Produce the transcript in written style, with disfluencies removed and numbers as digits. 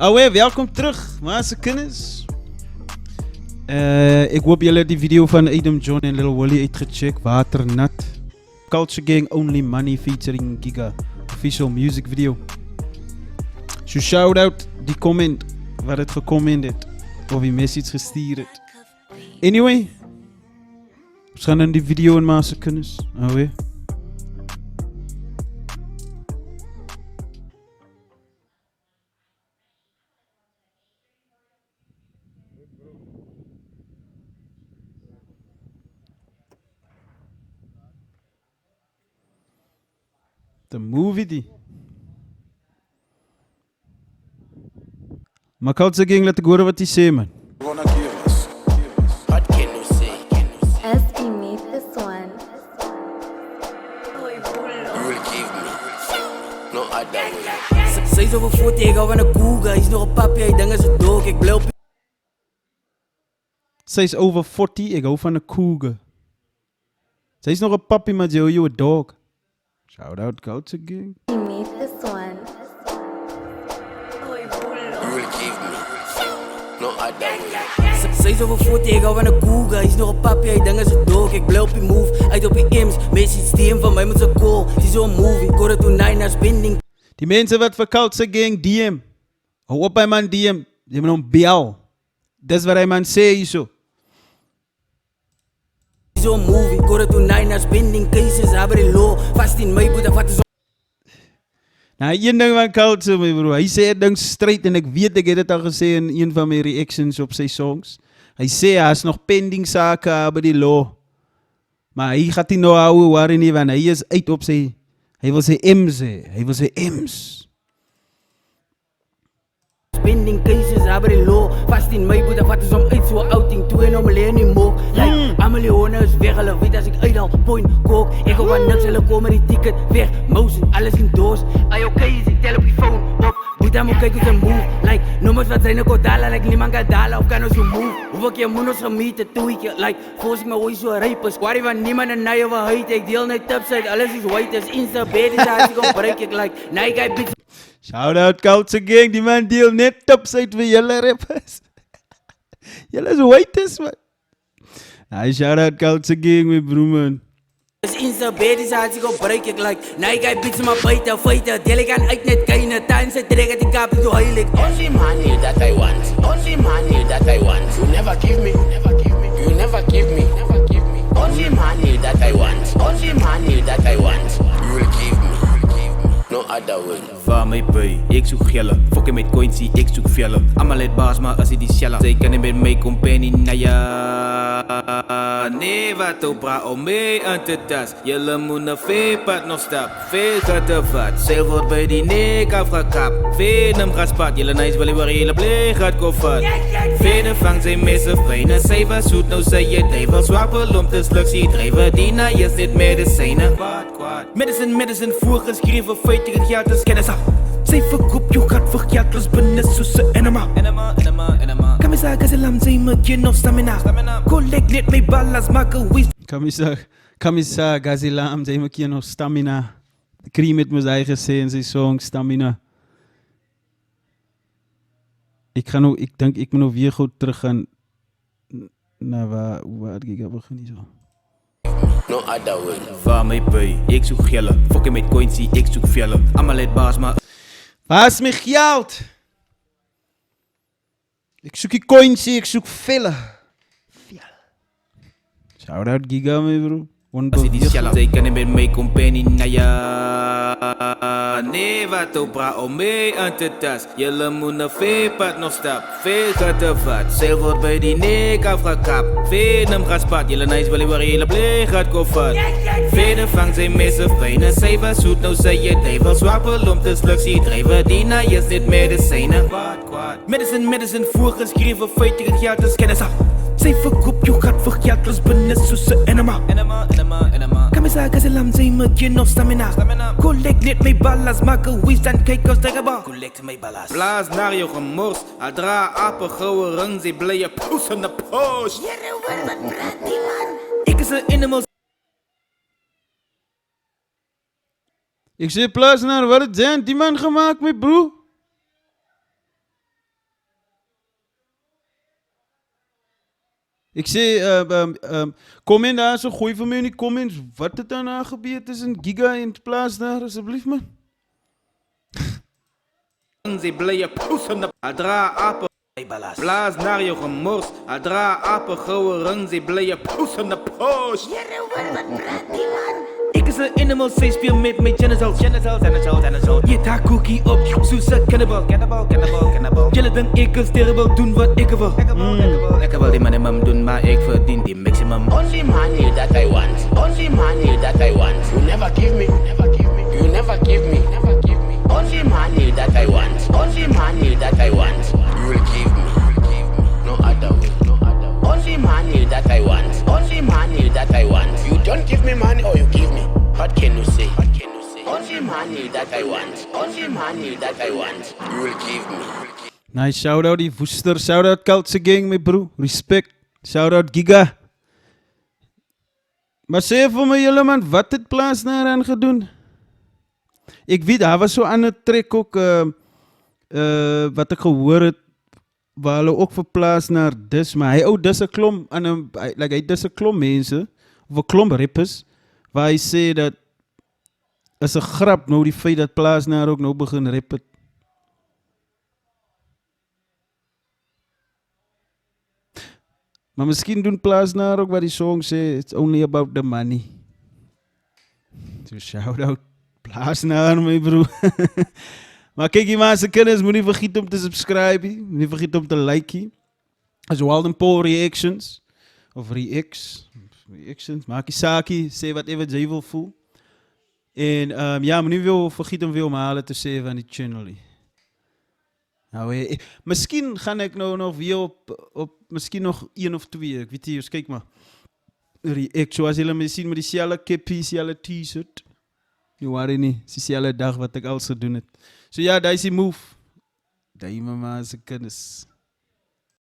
Alweer, welkom terug, maatse kennis. Ik hoop jullie die video van Adam John en Lil Wally uitgecheckt. Waternat. Culture Gang Only Money featuring Giga. Official music video. So shout out die comment. Wat het gecommenteerd. Of die message gestuurd het. Anyway. We gaan in die video in maatse kennis. Alweer. De movie die. Maar Culture Gang, laat ik horen wat hij zei, man. What can you say? Estimate this one. You will give me no other way. Zij is over 40, ik hou van een koega. Is nog een papje, ik denk dat ze dood. Ik blijf op. Zij is over 40, ik hou van een cougar. Zij is nog een papi, maar you a dog. Shout out Culture Gang. Estimate this one. You will give me no other way. Zij is over 40, ik hou van een koega. Is nog een papje, ik denk dat ze dood. Ik blijf op je move, uit op je ims. Meest systeem van mij moet ze cool. Het is zo'n movie, ik hoor het toen naar spending. Die mensen wat voor Culture Gang DM. Hou op bij man DM. Die hebben een bel. Dat is wat hij man zei zo. Zo'n movie, ik hoor het toen naar spending. Cases, hebben die low. Vast in mij, boete, wat is zo. Nou, één ding van Culture, my bro. Hij zei het ding straight en ik weet, ik heb het al gezegd in een van mijn reactions op zijn songs. Hij zei, hij is nog pending zaken hebben die law. Maar hij gaat die nou houden waarin hij van. Hij is uit op zijn, hij wil zijn M's, hij wil zijn M's. Spending cases, hebben die low. Vast in mij, boete, wat is om uit zo'n outing. Toe en om alleen niet moog. Like, Amelie is weg, hulle weet als ik uithaal. Point, kook. Ik hou van niks, hulle komen die ticket weg. Motion, alles in doos. Ay, oké, is ik tel op je phone op. Boete, moet kijken hoe ze move. Like, nummers wat zijn ook dalen. Like, niemand kan dalen of kan ons zo move. Hoeveel keer moet ons gemieten, toe ik je. Like, volgens ik me ooit zo rijp is. Waar van niemand en naar over huid. Ik deel net upside, alles is white. Is insta, bed is als ik ontbreek. Ik like, nee, kijk, bitch. Shout out Culture Gang, die man deel net topside voor jullie rappers. Jullie is white is man. Nou, shout out Culture Gang, my bro man. Is insta, bed is als ik ontbreek. Ik like, nee, kijk, bitch, maar buiten, feiten. Deel ik aan uit net kijken. Tijdens het trekken, die kaap is zo heilig. Only money that I want. Only money that I want. You never give me. You never give me. You never give me. Never give me. Only money that I want. Only money that I want. You will give me. No other way. Waar mij bij, ik zoek gellen. Fokken met coins, zie ik zoek vellen. Allemaal het baas, maar als hij die shellen. Zij kan niet met mij compagnie, na ja. Nee, wat op bra om mee aan te tas. Jullie moeten veel pad nog stap. Veel gaat te vat. Zij wordt bij die nek afgekapt. Veel hem gaat spat. Jullie nice willen waar hele play gaat koffert. Veel vangt zijn messen fijne. Zij was zoet, nou zei je duivel. Zwappel om te sluk, zie drijven. Die na je zit medicijnen. Medicine, voorgeschreven feiten en geld is kennis af. Zij verkoop je gaat voor geld, plus binnen zussen enema. Kamisa, gazelam, zij me geen of stamina. Collect net mijn ballas, maken wees. Kamisa, gazilam, zij moet je nog stamina. Cream met mijn eigen zin, zijn song, stamina. Ik denk, ik moet nog weer goed terug gaan. Naar waar ik heb niet zo. No other way. Waar mij bij, ik zoek gellen. Fokken met coins, zie ik zoek vellen. Allemaal het baas, maar Waar is mijn geld? Ik zoek die coins, ik zoek vellen. Shout out Giga, my bro. als hij die shellen. Zij kan niet met mij compagnie, na ja. Nee, wat op bra om mee aan te tas. Jullie moeten veel pad nog stap. Veel gaat te vat. Zij wordt bij die nek afgekapt. Veel hem gaat spat. Jullie nice willen waar hele play gaat koffert. Veel vangt zijn messen fijne. Zij was zoet, nou zei je duivel. Zwappel om te sluk, zie drijven. Die na je zit medicijnen. Medicine, voorgeschreven feiten en geld is kennis af. Zij verkoop je gaat voor geld, plus binnen zussen enema. Kamisa, gazelam, zij me geen of stamina. Collect net mijn ballas, maken wees dan kijk als tegenbal. Collect mijn ballas. Blaas naar je gemors. Adra, apen, gouden ring, zij blijven poes in de post. Ik is een animal. Ik zeg plus naar wat het zijn, die man gemaakt met bro. Ik sê, comment daar so, gooi vir my in die comments wat het daarna gebeur tussen Giga en Plaas daar, asseblief man. Ze blije poesen op. Adra apen. Blaas naar je gemors. Adra apen gouden rang. Ze blije poesen op. Poos. Ik is een animal, zij speel met mijn genitals. Je taak cookie op, zoese cannibal. Jullie denken ik is terrible, doen wat ik wil. Ik wil die minimum doen, maar ik verdien die maximum. Only money that I want. Only money that I want. You never give me. You never give me. Only money that I want. Only money that I want. You will give me. No other way. Only money that I want. Only money that I want. You don't give me money or you give me. What can you say? Only money that I want. Only money that I want. You will give me. Nice, shout-out die Woester, shout-out Culture Gang, my bro, respect, shout-out Giga. Maar sê vir my julle man, wat het Plaas daaraan gedoen? Ek weet, daar was so 'n ander trek ook, wat ek gehoor het, waar hulle ook vir Plaas naar dis, maar hy dis 'n klomp, hy dis 'n klomp mense, of 'n klomp rappers, waar hy sê dat, is 'n grap nou die feit dat Plaas naar ook nou begin rap het. Maar miskien doen Plaas naar ook wat die song sê, it's only about the money. So shout out Plaas naar my bro. Maar kyk hier maar se kinders, moenie vergeet om te subscribe, moenie vergeet om te like hier. As Walden Paul reactions, of reactions, maak die saakie, sê wat even jy wil voel. En ja, moenie vergeet om veel malen te sê van die channel hier. Nou, miskien gaan ek nou nog weer op miskien nog 1 of 2, ek weet nie, kyk maar. React, soas julle my sien met die selle kippie, selle t-shirt. Nie worry nie, die selle dag wat ek al gedoen het. So ja, daar is die move. Daai mama se kinders.